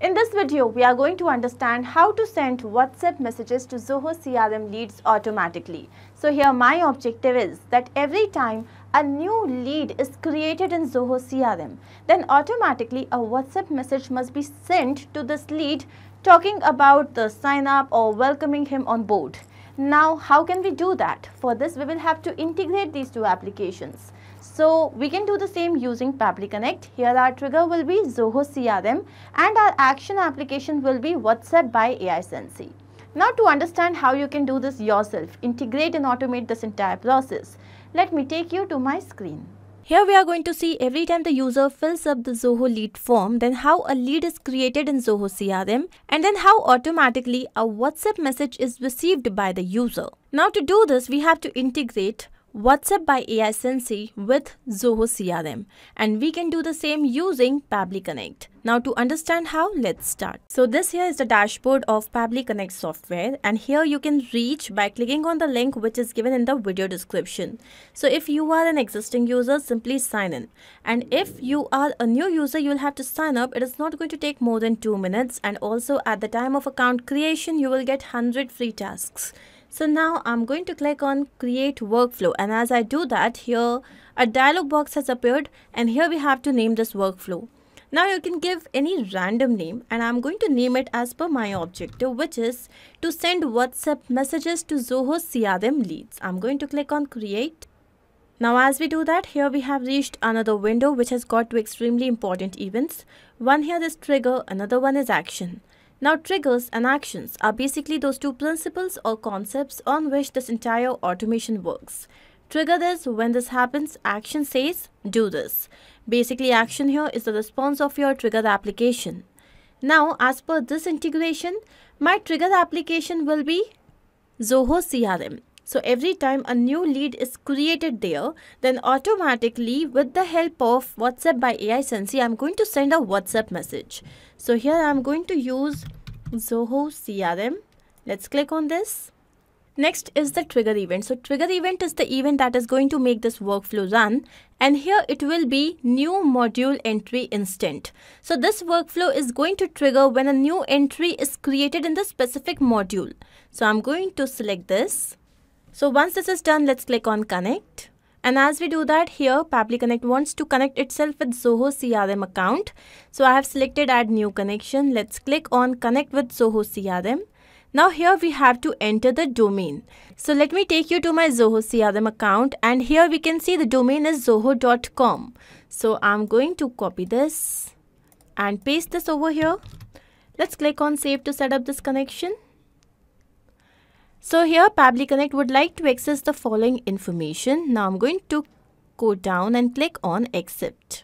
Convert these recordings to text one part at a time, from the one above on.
In this video, we are going to understand how to send WhatsApp messages to Zoho CRM leads automatically. So here my objective is that every time a new lead is created in Zoho CRM, then automatically a WhatsApp message must be sent to this lead talking about the sign up or welcoming him on board. Now, how can we do that? For this, we will have to integrate these two applications. So we can do the same using Pabbly Connect. Here our trigger will be Zoho CRM and our action application will be WhatsApp by AiSensy. Now to understand how you can do this yourself, integrate and automate this entire process, let me take you to my screen. Here we are going to see every time the user fills up the Zoho lead form, then how a lead is created in Zoho CRM and then how automatically a WhatsApp message is received by the user. Now to do this, we have to integrate WhatsApp by AiSensy with Zoho CRM, and we can do the same using Pabbly Connect. Now to understand how, let's start. So this here is the dashboard of Pabbly Connect software, and here you can reach by clicking on the link which is given in the video description. So if you are an existing user, simply sign in, and if you are a new user, you will have to sign up. It is not going to take more than 2 minutes, and also at the time of account creation you will get 100 free tasks. So now I'm going to click on create workflow, and as I do that, here a dialog box has appeared and here we have to name this workflow. Now you can give any random name, and I'm going to name it as per my objective, which is to send WhatsApp messages to Zoho CRM leads. I'm going to click on create. Now as we do that, here we have reached another window which has got two extremely important events. One here is trigger, another one is action. Now triggers and actions are basically those two principles or concepts on which this entire automation works. Trigger is when this happens, action says do this. Basically action here is the response of your trigger application. Now as per this integration, my trigger application will be Zoho CRM. So every time a new lead is created there, then automatically with the help of WhatsApp by AiSensy, I'm going to send a WhatsApp message. So here I'm going to use Zoho CRM. Let's click on this. Next is the trigger event. So trigger event is the event that is going to make this workflow run, and here it will be new module entry instant. So this workflow is going to trigger when a new entry is created in the specific module. So I'm going to select this. So once this is done, let's click on connect. And as we do that, here Pabbly Connect wants to connect itself with Zoho CRM account. So I have selected add new connection. Let's click on connect with Zoho CRM. Now here we have to enter the domain. So let me take you to my Zoho CRM account, and here we can see the domain is zoho.com. So I'm going to copy this and paste this over here. Let's click on save to set up this connection. So here Pabbly Connect would like to access the following information. Now I'm going to go down and click on accept.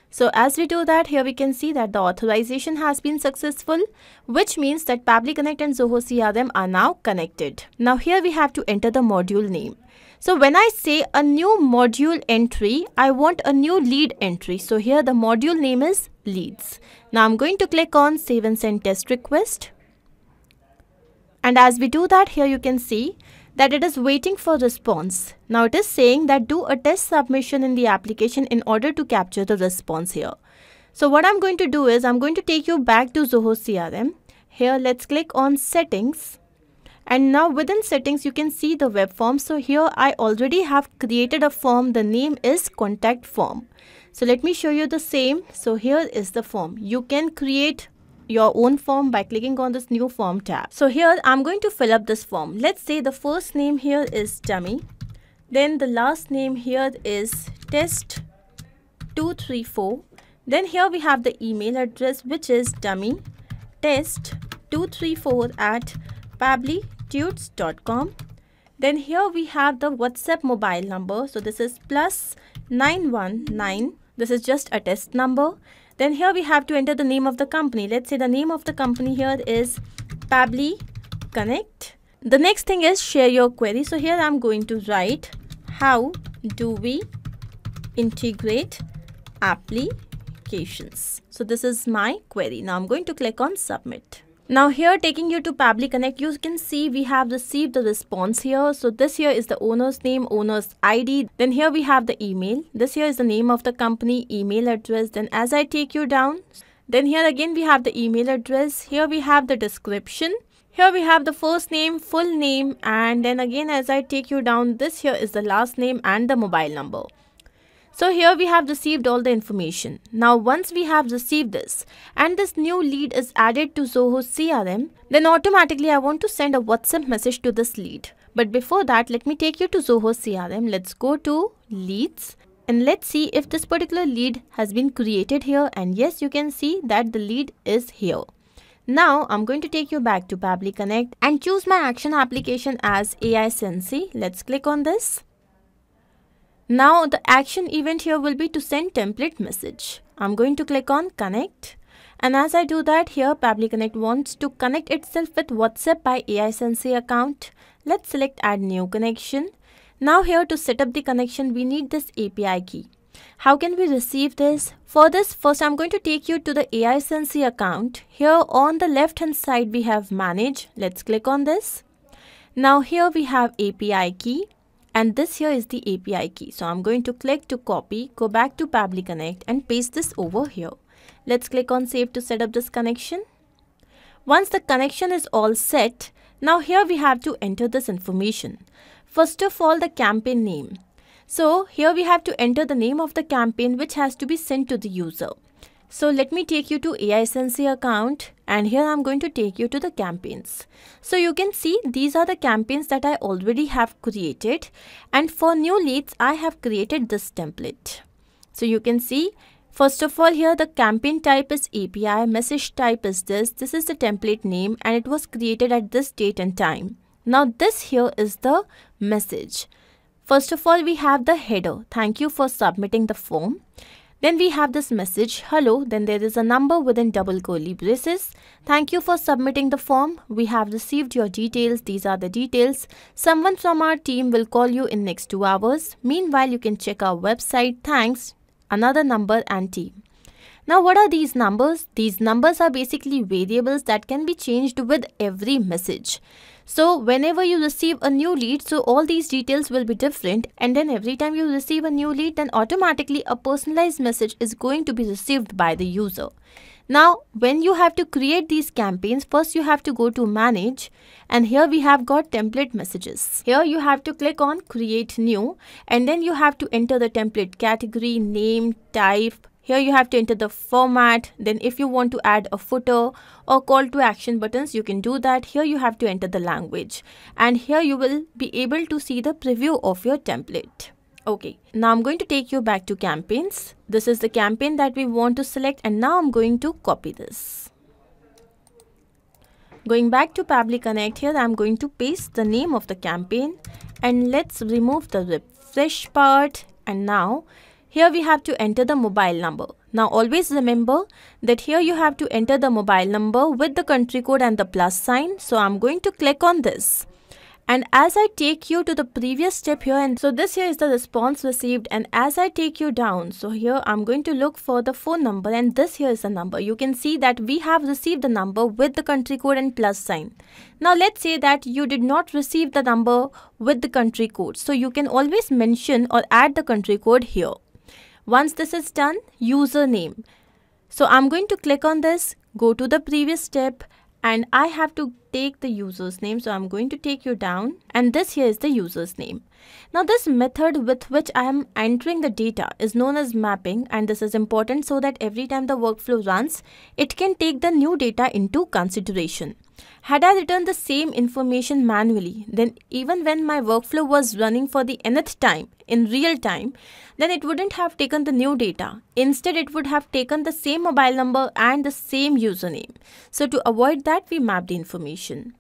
So as we do that, here we can see that the authorization has been successful, which means that Pabbly Connect and Zoho CRM are now connected. Now here we have to enter the module name. So when I say a new module entry, I want a new lead entry. So here the module name is leads. Now I'm going to click on save and send test request. And as we do that, here you can see that it is waiting for response. Now it is saying that do a test submission in the application in order to capture the response here. So what I'm going to do is I'm going to take you back to Zoho CRM. Here let's click on settings. And now within settings you can see the web form. So here I already have created a form. The name is contact form. So let me show you the same. So here is the form. You can create your own form by clicking on this new form tab. So here I'm going to fill up this form. Let's say the first name here is dummy. Then the last name here is test234. Then here we have the email address, which is dummy test234@pabblytudes.com. Then here we have the WhatsApp mobile number. So this is +919. This is just a test number. Then here we have to enter the name of the company. Let's say the name of the company here is Pabbly Connect. The next thing is share your query. So here I'm going to write how do we integrate applications. So this is my query. Now I'm going to click on submit. Now here taking you to Pabbly Connect, you can see we have received the response here. So this here is the owner's name, owner's ID. Then here we have the email. This here is the name of the company, email address. Then as I take you down, Then here again we have the email address. Here we have the description. Here we have the first name, full name, and then again as I take you down, this here is the last name and the mobile number. So here we have received all the information. Now once we have received this and this new lead is added to Zoho CRM, then automatically I want to send a WhatsApp message to this lead. But before that, let me take you to Zoho CRM. Let's go to leads and let's see if this particular lead has been created here. And yes, you can see that the lead is here. Now I'm going to take you back to Pabbly Connect and choose my action application as AiSensy. Let's click on this. Now the action event here will be to send template message. I'm going to click on connect. And as I do that, here Pabbly Connect wants to connect itself with WhatsApp by AiSensy account. Let's select add new connection. Now here to set up the connection, we need this API key. How can we receive this? For this, first I'm going to take you to the AiSensy account. Here on the left hand side we have manage. Let's click on this. Now here we have API key. And this here is the API key. So I'm going to click to copy, go back to Pabbly Connect and paste this over here. Let's click on save to set up this connection. Once the connection is all set, now here we have to enter this information. First of all, the campaign name. So here we have to enter the name of the campaign which has to be sent to the user. So let me take you to AiSensy account and here I'm going to take you to the campaigns. So you can see these are the campaigns that I already have created, and for new leads I have created this template. So you can see first of all here the campaign type is API, message type is this is the template name and it was created at this date and time. Now this here is the message. First of all we have the header, thank you for submitting the form. Then we have this message, hello, then there is a number within double curly braces. Thank you for submitting the form. We have received your details. These are the details. Someone from our team will call you in next 2 hours. Meanwhile, you can check our website. Thanks. Another number and team. Now, what are these numbers? These numbers are basically variables that can be changed with every message. So whenever you receive a new lead, so all these details will be different, and then every time you receive a new lead, then automatically a personalized message is going to be received by the user. Now when you have to create these campaigns, first you have to go to manage and here we have got template messages. Here you have to click on create new and then you have to enter the template category, name, type. Here you have to enter the format. Then if you want to add a footer or call to action buttons, you can do that. Here you have to enter the language and here you will be able to see the preview of your template. Okay, now I'm going to take you back to campaigns. This is the campaign that we want to select and now I'm going to copy this. Going back to Pabbly Connect, here I'm going to paste the name of the campaign and let's remove the refresh part. And now here we have to enter the mobile number. Now always remember that here you have to enter the mobile number with the country code and the plus sign. So I'm going to click on this. And as I take you to the previous step here, and so this here is the response received, and as I take you down, so here I'm going to look for the phone number and this here is the number. You can see that we have received the number with the country code and plus sign. Now let's say that you did not receive the number with the country code. So you can always mention or add the country code here. Once this is done, username. So I'm going to click on this, go to the previous step, and I have to take the user's name. So I'm going to take you down and this here is the user's name. Now this method with which I am entering the data is known as mapping, and this is important so that every time the workflow runs, it can take the new data into consideration. Had I written the same information manually, then even when my workflow was running for the nth time in real time, then it wouldn't have taken the new data. Instead, it would have taken the same mobile number and the same username. So to avoid that, we map the information.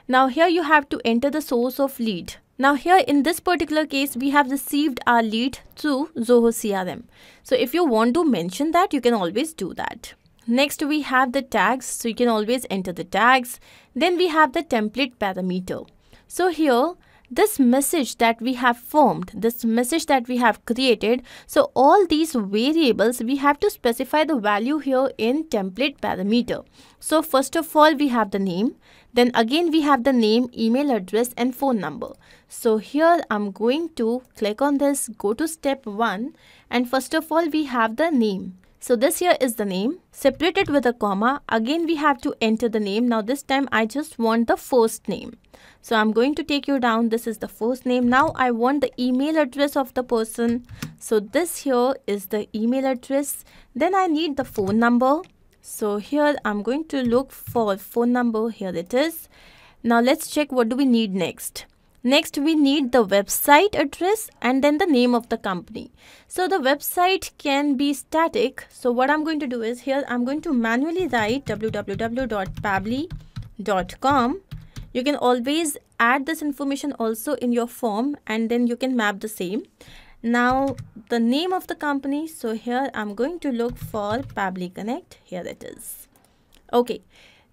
Now here you have to enter the source of lead. Now here in this particular case, we have received our lead through Zoho CRM. So if you want to mention that, you can always do that. Next we have the tags, so you can always enter the tags. Then we have the template parameter. So here this message that we have formed, this message that we have created, so all these variables we have to specify the value here in template parameter. So first of all we have the name, then again we have the name, email address and phone number. So here I'm going to click on this, go to step 1, and first of all we have the name. So this here is the name, separated with a comma. Again we have to enter the name. Now this time I just want the first name. So I'm going to take you down. This is the first name. Now I want the email address of the person. So this here is the email address. Then I need the phone number. So here I'm going to look for phone number. Here it is. Now let's check what do we need next. Next we need the website address and then the name of the company. So the website can be static. So what I'm going to do is here I'm going to manually write www.pabbly.com. You can always add this information also in your form and then you can map the same. Now the name of the company. So here I'm going to look for Pabbly Connect. Here it is. Okay.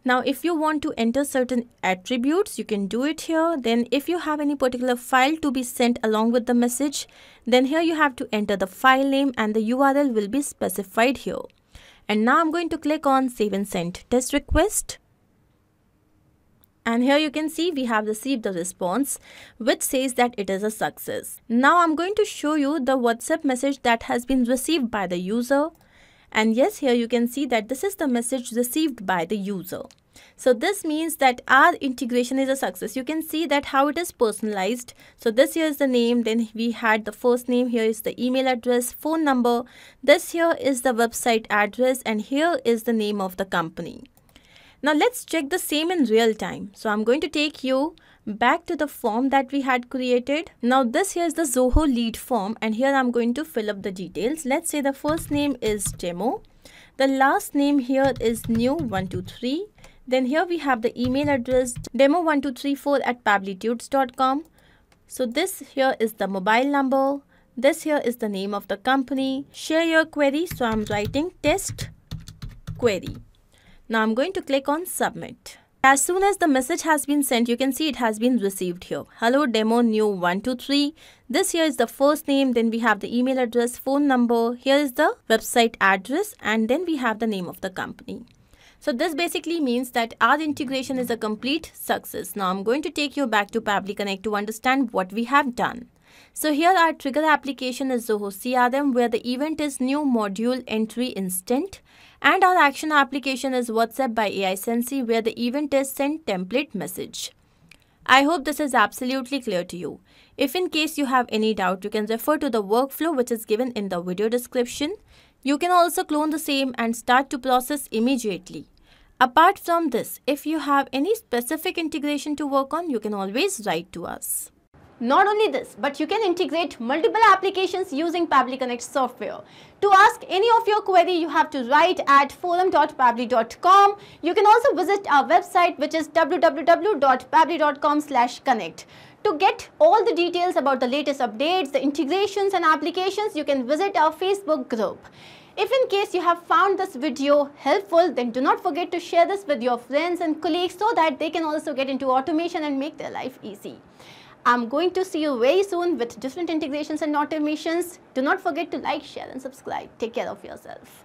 Now, if you want to enter certain attributes, you can do it here. Then if you have any particular file to be sent along with the message, then here you have to enter the file name and the URL will be specified here. And now I'm going to click on Save and Send Test Request. And here you can see we have received the response which says that it is a success. Now I'm going to show you the WhatsApp message that has been received by the user. And yes, here you can see that this is the message received by the user. So this means that our integration is a success. You can see that how it is personalized. So this here is the name. Then we had the first name. Here is the email address, phone number. This here is the website address and here is the name of the company. Now let's check the same in real time. So I'm going to take you back to the form that we had created. Now this here is the Zoho lead form and here I'm going to fill up the details. Let's say the first name is demo. The last name here is new123. Then here we have the email address demo1234@pabblytudes.com. So this here is the mobile number. This here is the name of the company. Share your query. So I'm writing test query. Now I'm going to click on submit. As soon as the message has been sent, you can see it has been received here. Hello demo new 123. This here is the first name. Then we have the email address, phone number. Here is the website address and then we have the name of the company. So this basically means that our integration is a complete success. Now I'm going to take you back to Pabbly Connect to understand what we have done. So here our trigger application is Zoho CRM where the event is new module entry instant. And our action application is WhatsApp by AiSensy where the event is send template message. I hope this is absolutely clear to you. If in case you have any doubt, you can refer to the workflow which is given in the video description. You can also clone the same and start to process immediately. Apart from this, if you have any specific integration to work on, you can always write to us. Not only this, but you can integrate multiple applications using Pabbly Connect software. To ask any of your query, you have to write at forum.pabbly.com. You can also visit our website which is www.pabbly.com/connect. To get all the details about the latest updates, the integrations and applications, you can visit our Facebook group. If in case you have found this video helpful, then do not forget to share this with your friends and colleagues so that they can also get into automation and make their life easy. I'm going to see you very soon with different integrations and automations. Do not forget to like, share and subscribe. Take care of yourself.